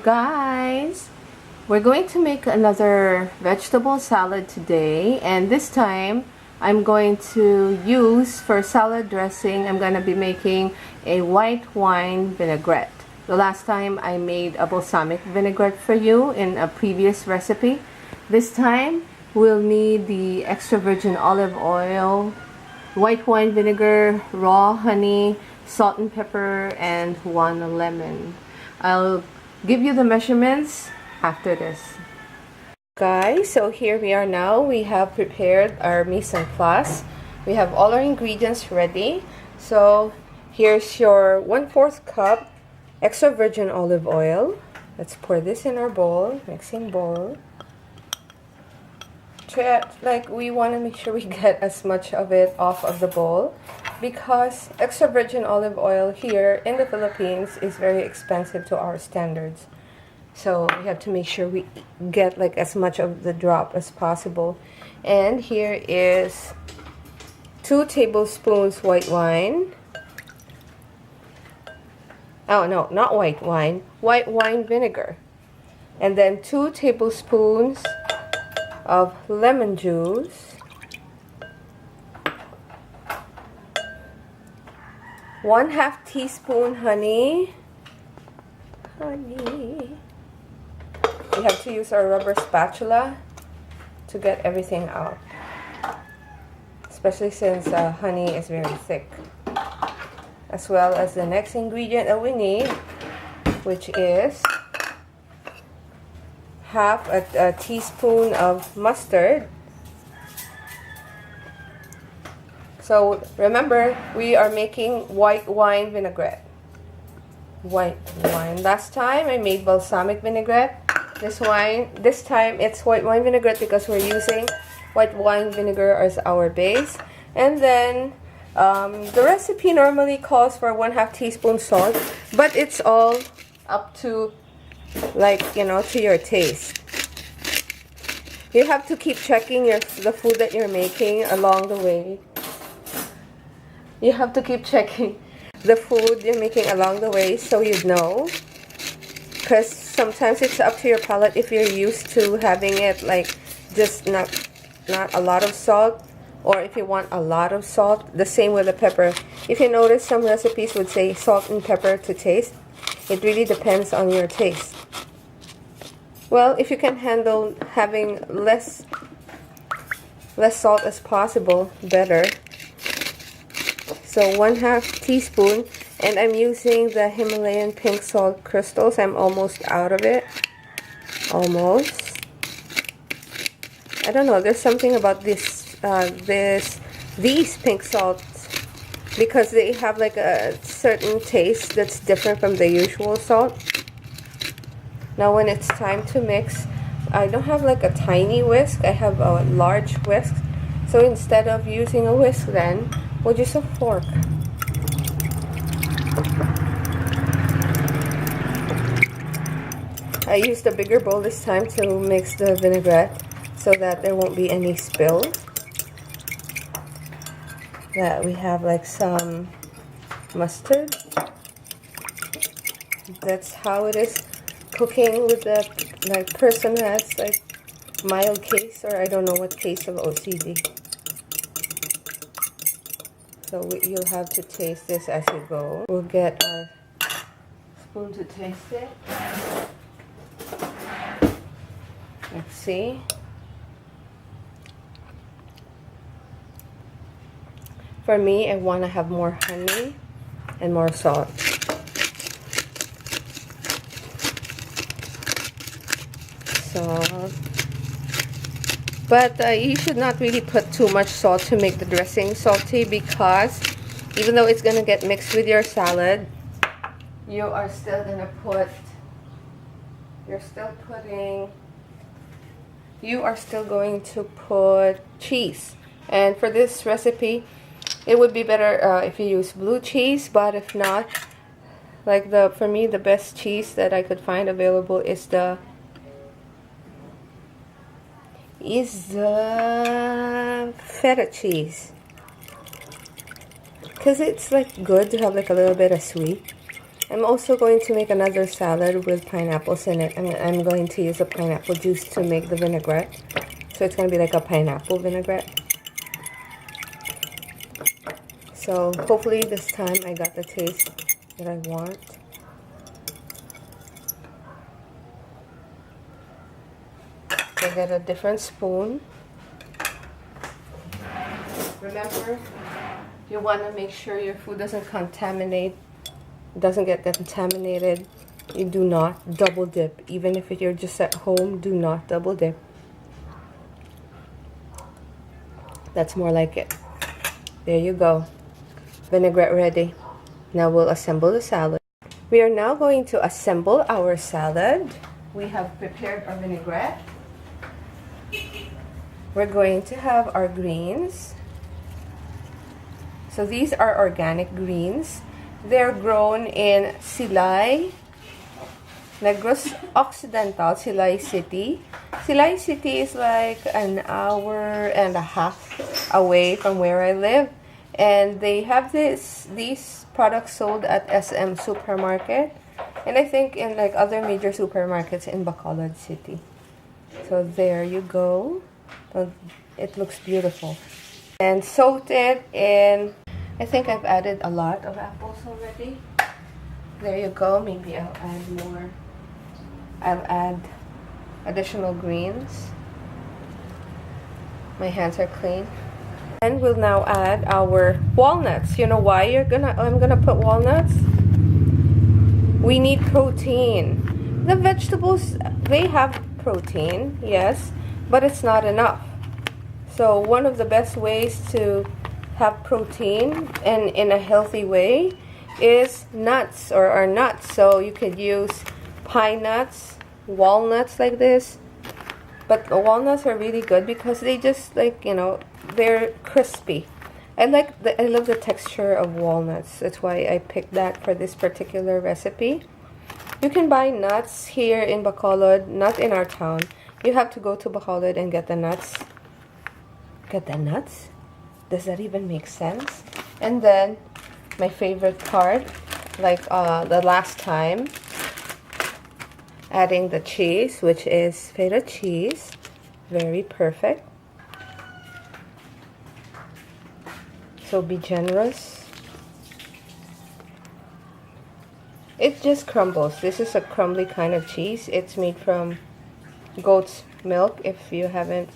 guys, we're going to make another vegetable salad today, and this time I'm going to use for salad dressing, I'm going to be making a white wine vinaigrette. The last time I made a balsamic vinaigrette for you in a previous recipe. This time we'll need the extra virgin olive oil, white wine vinegar, raw honey, salt and pepper, and 1 lemon. I'll give you the measurements after this. Guys, so here we are now. We have prepared our mise en place. We have all our ingredients ready. So here's your 1/4 cup extra virgin olive oil. Let's pour this in our bowl, mixing bowl. We want to make sure we get as much of it off of the bowl, because extra virgin olive oil here in the Philippines is very expensive to our standards. So we have to make sure we get like as much of the drop as possible. And here is 2 tablespoons white wine. Oh no, not white wine, white wine vinegar. And then 2 tablespoons of lemon juice, 1/2 teaspoon honey. We have to use our rubber spatula to get everything out, especially since honey is very thick. As well as the next ingredient that we need, which is 1/2 a teaspoon of mustard. So remember, we are making white wine vinaigrette. White wine. Last time I made balsamic vinaigrette. This time it's white wine vinaigrette because we're using white wine vinegar as our base. And then the recipe normally calls for 1/2 teaspoon salt, but it's all up to, like, you know, to your taste. You have to keep checking the food that you're making along the way. You have to keep checking the food you're making along the way so you know, because sometimes it's up to your palate if you're used to having it like just not a lot of salt, or if you want a lot of salt. The same with the pepper. If you notice, some recipes would say salt and pepper to taste. It really depends on your taste. Well, if you can handle having less salt as possible, better. So 1/2 teaspoon, and I'm using the Himalayan pink salt crystals. I'm almost out of it. Almost. I don't know, there's something about these pink salts, because they have like a certain taste that's different from the usual salt. Now when it's time to mix, I don't have like a tiny whisk, I have a large whisk. So instead of using a whisk, then we'll use a fork. I used a bigger bowl this time to mix the vinaigrette so that there won't be any spill. That we have like some mustard. That's how it is cooking with the person who has like mild case, or I don't know what case of OCD. So you'll have to taste this as you go. We'll get our spoon to taste it. Let's see. For me, I want to have more honey and more salt. But you should not really put too much salt to make the dressing salty, because even though it's going to get mixed with your salad, you are still going to going to put cheese. And for this recipe, it would be better if you use blue cheese, but if not, like for me, the best cheese that I could find available is the feta cheese, because it's like good to have like a little bit of sweet. I'm also going to make another salad with pineapples in it. I'm going to use a pineapple juice to make the vinaigrette. So it's going to be like a pineapple vinaigrette. So hopefully this time I got the taste that I want. So get a different spoon. Remember, you want to make sure your food doesn't get contaminated. You do not double dip. Even if you're just at home, do not double dip. That's more like it. There you go. Vinaigrette ready. Now we'll assemble the salad. We are now going to assemble our salad. We have prepared our vinaigrette. We're going to have our greens. So these are organic greens. They're grown in Silay, Negros Occidental, Silay City. Silay City is like an hour and a half away from where I live. And they have these products sold at SM Supermarket. And I think in like other major supermarkets in Bacolod City. So there you go. It looks beautiful. And soaked it in, I think I've added a lot of apples already. There you go. Maybe I'll add more. I'll add additional greens. My hands are clean. And we'll now add our walnuts. You know why I'm gonna put walnuts? We need protein. The vegetables, they have protein, yes, but it's not enough. So one of the best ways to have protein and in a healthy way is nuts or nuts. So you could use pine nuts, walnuts like this. But the walnuts are really good because they just like, they're crispy. I love the texture of walnuts. That's why I picked that for this particular recipe. You can buy nuts here in Bacolod, not in our town. You have to go to Bacolod and get the nuts. Get the nuts? Does that even make sense? And then my favorite part, like the last time, adding the cheese, which is feta cheese. Very perfect. So be generous. It just crumbles. This is a crumbly kind of cheese. It's made from goat's milk. If you haven't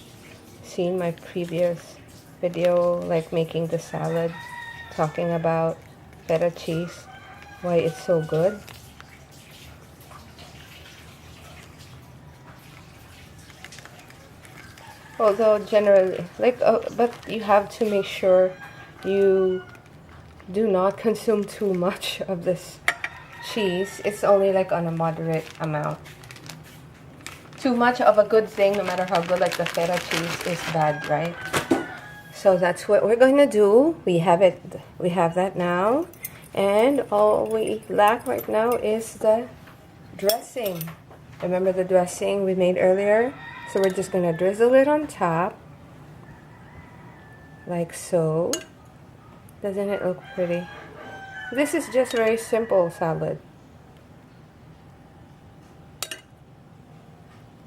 seen my previous video, like making the salad, talking about feta cheese, why it's so good. Although generally, but you have to make sure you do not consume too much of this cheese. It's only like on a moderate amount. Too much of a good thing, no matter how good, like the feta cheese, is bad, right? So that's what we're going to do. We have it. We have that now, and all we lack right now is the dressing. Remember the dressing we made earlier? So we're just going to drizzle it on top, like so. Doesn't it look pretty? This is just very simple salad.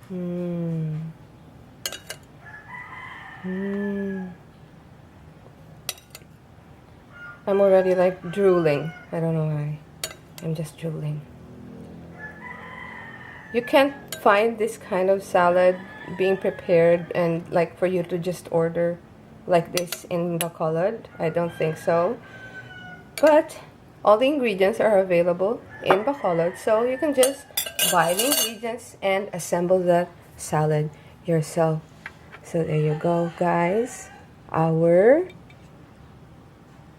I'm already like drooling. I don't know why. I'm just drooling. You can't find this kind of salad being prepared and like for you to just order like this in Bacolod. I don't think so. But all the ingredients are available in Bacolod, so you can just buy the ingredients and assemble the salad yourself. So there you go, guys. Our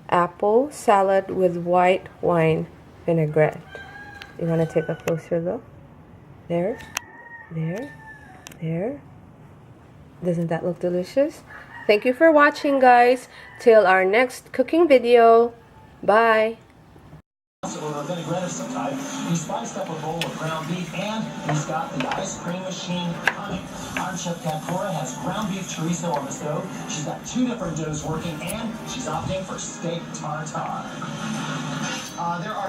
apple salad with white wine vinaigrette. You want to take a closer look? There, there, there. Doesn't that look delicious? Thank you for watching, guys. Till our next cooking video. Bye. Or a vinaigrette of some type. He spiced up a bowl of ground beef, and he's got the ice cream machine coming. Our chef Capora has ground beef chorizo on the stove. She's got 2 different doughs working, and she's opting for steak tartare. There are